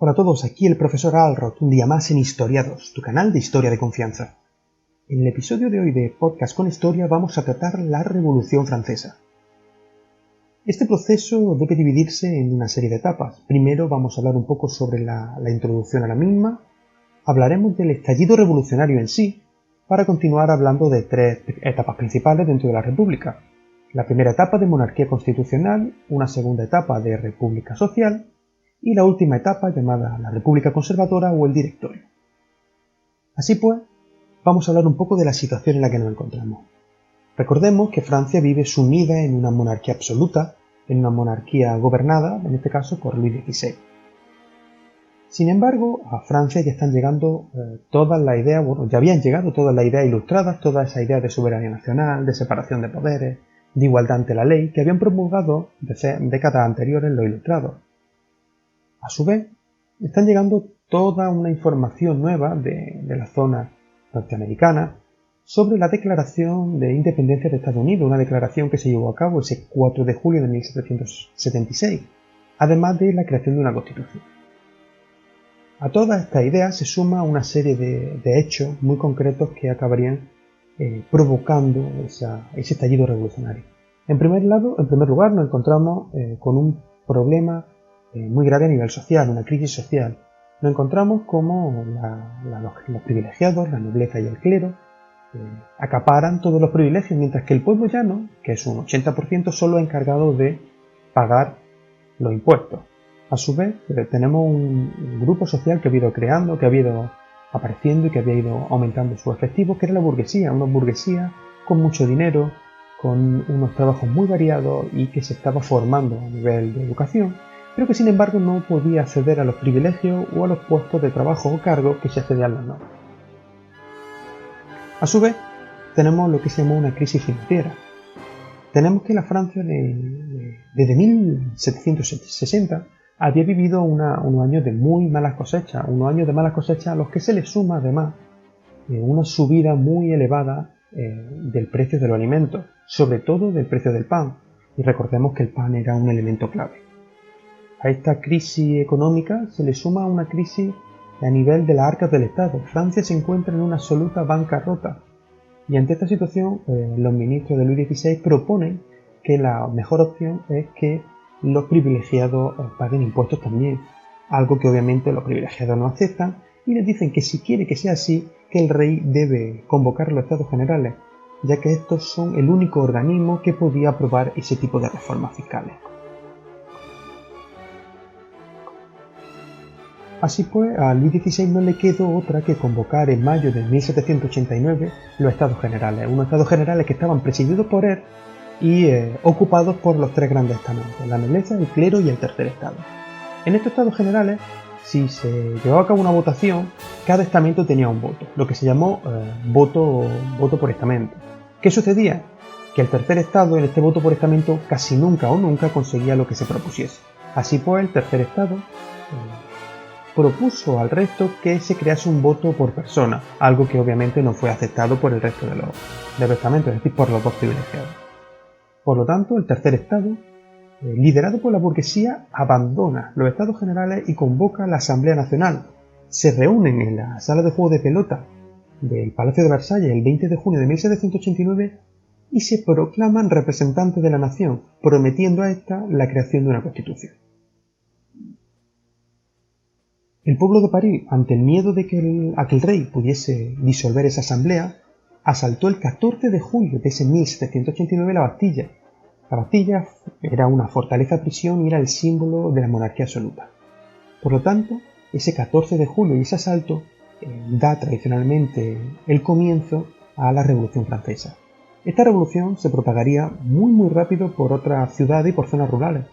Hola a todos, aquí el profesor Alrod, un día más en Historiados, tu canal de historia de confianza. En el episodio de hoy de Podcast con Historia vamos a tratar la Revolución Francesa. Este proceso debe dividirse en una serie de etapas. Primero vamos a hablar un poco sobre la introducción a la misma, hablaremos del estallido revolucionario en sí, para continuar hablando de tres etapas principales dentro de la República. La primera etapa de monarquía constitucional, una segunda etapa de república social y la última etapa llamada la república conservadora o el directorio. Así pues, vamos a hablar un poco de la situación en la que nos encontramos. Recordemos que Francia vive sumida en una monarquía absoluta, en una monarquía gobernada, en este caso por Luis XVI. Sin embargo, a Francia ya están llegando todas las ideas, ya habían llegado todas las ideas ilustradas, toda esa idea de soberanía nacional, de separación de poderes, de igualdad ante la ley, que habían promulgado décadas anteriores los ilustrados. A su vez, están llegando toda una información nueva de la zona norteamericana sobre la Declaración de Independencia de Estados Unidos, una declaración que se llevó a cabo ese 4 de julio de 1776, además de la creación de una constitución. A todas estas ideas se suma una serie de hechos muy concretos que acabarían provocando ese estallido revolucionario. En primer lugar, nos encontramos con un problema muy grave a nivel social, una crisis social. Nos encontramos como los privilegiados, la nobleza y el clero, acaparan todos los privilegios, mientras que el pueblo llano, que es un 80%, solo es encargado de pagar los impuestos. A su vez, tenemos un grupo social que ha ido creando, que ha ido apareciendo y que había ido aumentando sus efectivos, que era la burguesía, una burguesía con mucho dinero, con unos trabajos muy variados y que se estaba formando a nivel de educación, pero que sin embargo no podía acceder a los privilegios o a los puestos de trabajo o cargos que se accedían los nobles. A su vez, tenemos lo que se llama una crisis financiera. Tenemos que la Francia desde 1760 había vivido unos años de muy malas cosechas, a los que se le suma además una subida muy elevada del precio de los alimentos, sobre todo del precio del pan, y recordemos que el pan era un elemento clave. A esta crisis económica se le suma una crisis a nivel de las arcas del Estado. Francia se encuentra en una absoluta bancarrota y ante esta situación los ministros de Luis XVI proponen que la mejor opción es que los privilegiados paguen impuestos también, algo que obviamente los privilegiados no aceptan y les dicen que si quiere que sea así, que el rey debe convocar a los Estados Generales, ya que estos son el único organismo que podía aprobar ese tipo de reformas fiscales. Así pues, a Luis XVI no le quedó otra que convocar en mayo de 1789 los Estados Generales, unos Estados Generales que estaban presididos por él y ocupados por los tres grandes estamentos, la nobleza, el clero y el tercer estado. En estos Estados Generales, si se llevaba a cabo una votación, cada estamento tenía un voto, lo que se llamó voto por estamento. ¿Qué sucedía? Que el tercer estado en este voto por estamento casi nunca conseguía lo que se propusiese. Así pues, el tercer estado propuso al resto que se crease un voto por persona, algo que obviamente no fue aceptado por el resto de los estamentos, es decir, por los dos privilegiados. Por lo tanto, el tercer estado, liderado por la burguesía, abandona los Estados Generales y convoca a la Asamblea Nacional. Se reúnen en la sala de juego de pelota del Palacio de Versalles el 20 de junio de 1789 y se proclaman representantes de la nación, prometiendo a esta la creación de una constitución. El pueblo de París, ante el miedo a que el rey pudiese disolver esa asamblea, asaltó el 14 de julio de ese 1789 la Bastilla. La Bastilla era una fortaleza prisión y era el símbolo de la monarquía absoluta. Por lo tanto, ese 14 de julio y ese asalto da tradicionalmente el comienzo a la Revolución Francesa. Esta revolución se propagaría muy rápido por otras ciudades y por zonas rurales,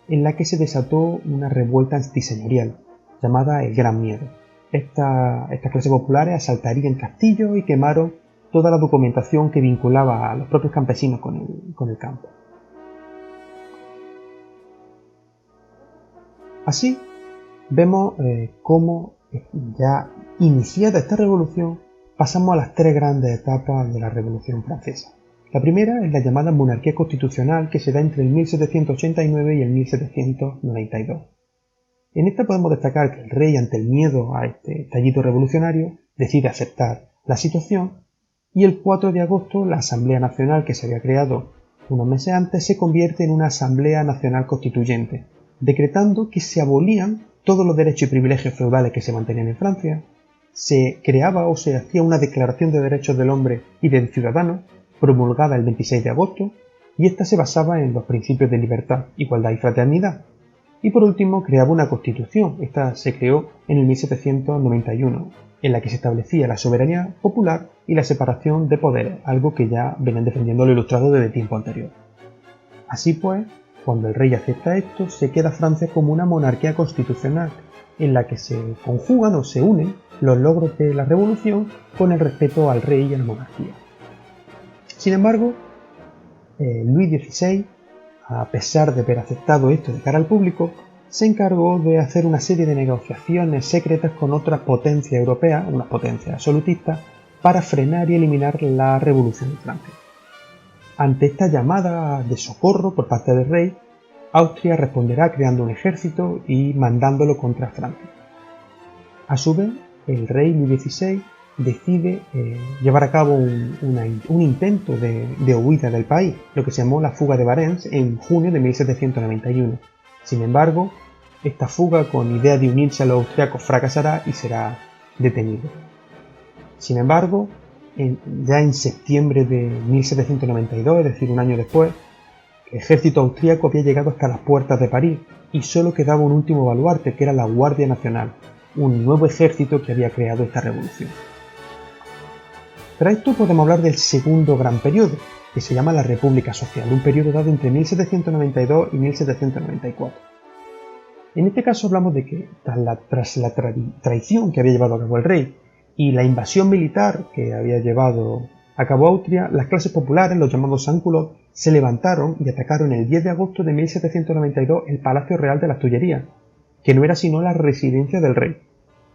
en la que se desató una revuelta antiseñorial, llamada el Gran Miedo. Estas clases populares asaltarían castillos y quemaron toda la documentación que vinculaba a los propios campesinos con el campo. Así, vemos cómo ya iniciada esta revolución, pasamos a las tres grandes etapas de la Revolución Francesa. La primera es la llamada monarquía constitucional, que se da entre el 1789 y el 1792. En esta podemos destacar que el rey, ante el miedo a este estallido revolucionario, decide aceptar la situación y el 4 de agosto la Asamblea Nacional, que se había creado unos meses antes, se convierte en una Asamblea Nacional Constituyente, decretando que se abolían todos los derechos y privilegios feudales que se mantenían en Francia, se creaba o se hacía una Declaración de Derechos del Hombre y del Ciudadano, promulgada el 26 de agosto, y esta se basaba en los principios de libertad, igualdad y fraternidad. Y por último creaba una Constitución, esta se creó en el 1791, en la que se establecía la soberanía popular y la separación de poderes, algo que ya venían defendiendo los ilustrados desde tiempo anterior. Así pues, cuando el rey acepta esto, se queda Francia como una monarquía constitucional, en la que se conjugan o se unen los logros de la revolución con el respeto al rey y a la monarquía. Sin embargo, Luis XVI, a pesar de haber aceptado esto de cara al público, se encargó de hacer una serie de negociaciones secretas con otras potencias europeas, unas potencias absolutistas, para frenar y eliminar la revolución en Francia. Ante esta llamada de socorro por parte del rey, Austria responderá creando un ejército y mandándolo contra Francia. A su vez, el rey Luis XVI decide llevar a cabo un intento de huida del país, lo que se llamó la fuga de Varennes en junio de 1791. Sin embargo, esta fuga, con idea de unirse a los austriacos, fracasará y será detenido. Sin embargo, ya en septiembre de 1792, es decir, un año después, el ejército austriaco había llegado hasta las puertas de París y solo quedaba un último baluarte, que era la Guardia Nacional, un nuevo ejército que había creado esta revolución. Tras esto podemos hablar del segundo gran periodo, que se llama la República Social, un periodo dado entre 1792 y 1794. En este caso hablamos de que tras la traición que había llevado a cabo el rey y la invasión militar que había llevado a cabo Austria, las clases populares, los llamados sans-culottes, se levantaron y atacaron el 10 de agosto de 1792 el Palacio Real de las Tullerías, que no era sino la residencia del rey.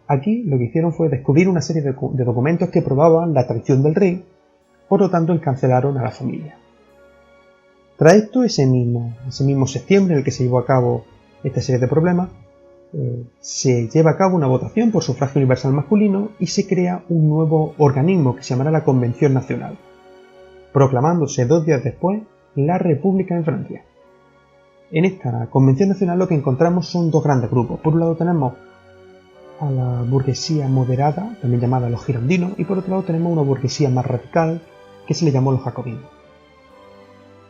Aquí lo que hicieron fue descubrir una serie de documentos que probaban la traición del rey, por lo tanto encarcelaron a la familia. Tras esto, ese mismo septiembre en el que se llevó a cabo esta serie de problemas, se lleva a cabo una votación por sufragio universal masculino y se crea un nuevo organismo que se llamará la Convención Nacional, proclamándose 2 días después la República en Francia. En esta Convención Nacional lo que encontramos son dos grandes grupos. Por un lado tenemos a la burguesía moderada, también llamada los girondinos, y por otro lado tenemos una burguesía más radical que se le llamó los jacobinos.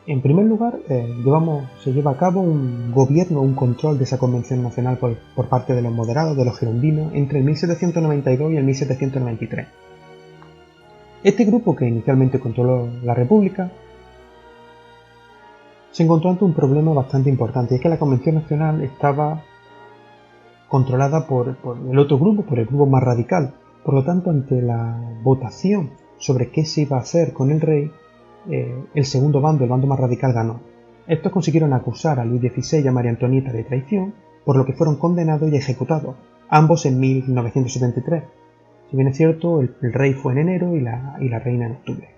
En primer lugar, se lleva a cabo un gobierno, un control de esa Convención Nacional por parte de los moderados, de los girondinos, entre el 1792 y el 1793. Este grupo, que inicialmente controló la República, se encontró ante un problema bastante importante, y es que la Convención Nacional estaba controlada por el otro grupo, por el grupo más radical. Por lo tanto, ante la votación sobre qué se iba a hacer con el rey, el segundo bando, el bando más radical, ganó. Estos consiguieron acusar a Luis XVI y a María Antonieta de traición, por lo que fueron condenados y ejecutados, ambos en 1973. Si bien es cierto, el rey fue en enero y la reina en octubre.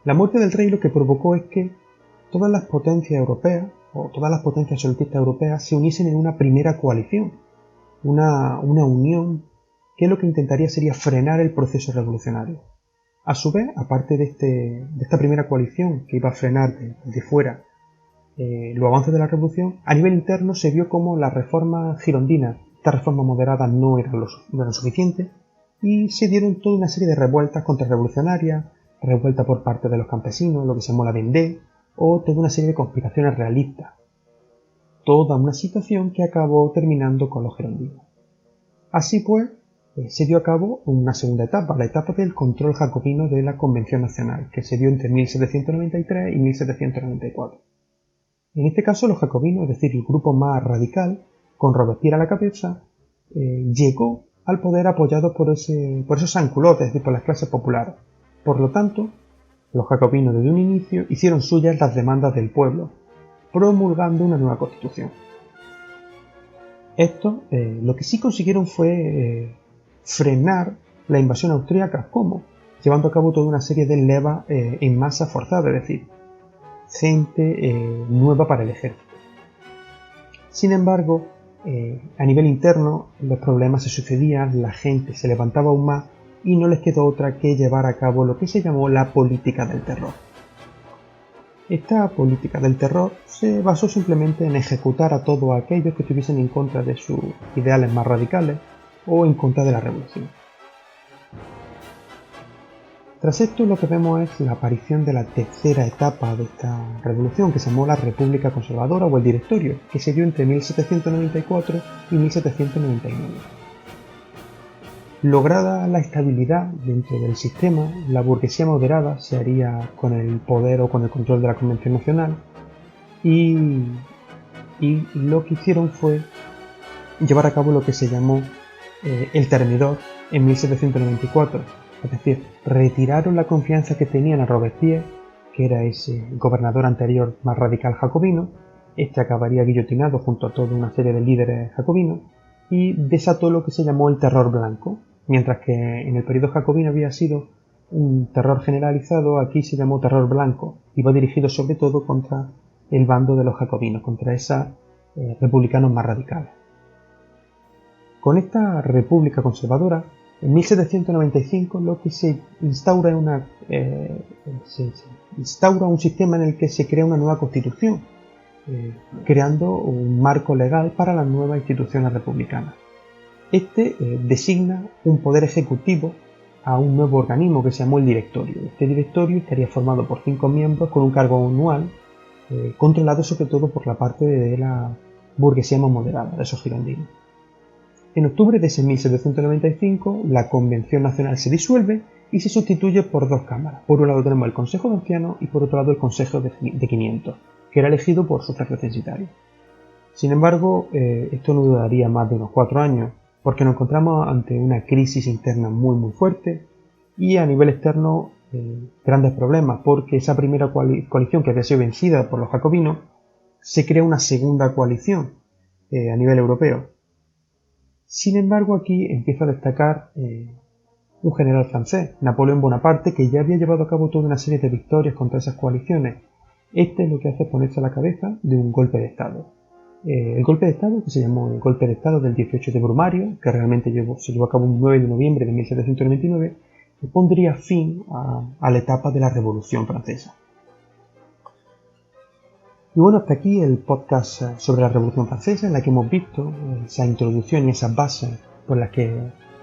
La muerte del rey lo que provocó es que todas las potencias europeas, o todas las potencias absolutistas europeas, se uniesen en una primera coalición, una unión que lo que intentaría sería frenar el proceso revolucionario. A su vez, aparte de esta primera coalición que iba a frenar de fuera los avances de la revolución, a nivel interno se vio como las reformas girondinas, estas reformas moderadas, no eran suficientes, y se dieron toda una serie de revueltas contrarrevolucionarias, revueltas por parte de los campesinos, lo que se llamó la Vendée, o toda una serie de conspiraciones realistas. Toda una situación que acabó terminando con los girondinos. Así pues, se dio a cabo una segunda etapa, la etapa del control jacobino de la Convención Nacional, que se dio entre 1793 y 1794. En este caso, los jacobinos, es decir, el grupo más radical, con Robespierre a la cabeza, llegó al poder apoyado por esos sans-culottes, es decir, por las clases populares. Por lo tanto, los jacobinos desde un inicio hicieron suyas las demandas del pueblo, promulgando una nueva constitución. Esto, lo que sí consiguieron fue frenar la invasión austríaca. ¿Cómo? Llevando a cabo toda una serie de levas en masa forzada, es decir, gente nueva para el ejército. Sin embargo, a nivel interno los problemas se sucedían, la gente se levantaba aún más y no les quedó otra que llevar a cabo lo que se llamó la política del terror. Esta política del terror se basó simplemente en ejecutar a todos aquellos que estuviesen en contra de sus ideales más radicales o en contra de la revolución. Tras esto lo que vemos es la aparición de la tercera etapa de esta revolución, que se llamó la República Conservadora o el Directorio, que se dio entre 1794 y 1799. Lograda la estabilidad dentro del sistema, la burguesía moderada se haría con el poder o con el control de la Convención Nacional y lo que hicieron fue llevar a cabo lo que se llamó el Termidor en 1794. Es decir, retiraron la confianza que tenían a Robespierre, que era ese gobernador anterior más radical jacobino. Este acabaría guillotinado junto a toda una serie de líderes jacobinos y desató lo que se llamó el terror blanco. Mientras que en el periodo jacobino había sido un terror generalizado, aquí se llamó terror blanco. Iba dirigido sobre todo contra el bando de los jacobinos, contra esos republicanos más radicales. Con esta república conservadora, en 1795 lo que se instaura un sistema en el que se crea una nueva constitución, creando un marco legal para las nuevas instituciones republicanas. Este designa un poder ejecutivo a un nuevo organismo que se llamó el Directorio. Este Directorio estaría formado por 5 miembros con un cargo anual, controlado sobre todo por la parte de la burguesía más moderada, de esos girondinos. En octubre de ese 1795, la Convención Nacional se disuelve y se sustituye por 2 cámaras. Por un lado tenemos el Consejo de Ancianos y por otro lado el Consejo de 500, que era elegido por sufragio censitario. Sin embargo, esto no duraría más de unos 4 años, porque nos encontramos ante una crisis interna muy fuerte y a nivel externo grandes problemas, porque esa primera coalición que había sido vencida por los jacobinos, se crea una segunda coalición a nivel europeo. Sin embargo, aquí empieza a destacar un general francés, Napoleón Bonaparte, que ya había llevado a cabo toda una serie de victorias contra esas coaliciones. Este lo que hace es ponerse a la cabeza de un golpe de Estado. El golpe de Estado, que se llamó el golpe de Estado del 18 de Brumario, que realmente se llevó a cabo el 9 de noviembre de 1799, pondría fin a la etapa de la Revolución Francesa. Y bueno, hasta aquí el podcast sobre la Revolución Francesa, en la que hemos visto esa introducción y esas bases por las que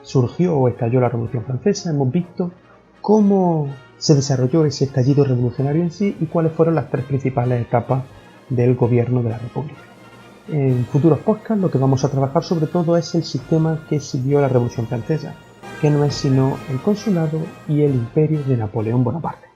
surgió o estalló la Revolución Francesa. Hemos visto cómo se desarrolló ese estallido revolucionario en sí y cuáles fueron las 3 principales etapas del gobierno de la República. En futuros podcasts lo que vamos a trabajar sobre todo es el sistema que siguió la Revolución Francesa, que no es sino el consulado y el imperio de Napoleón Bonaparte.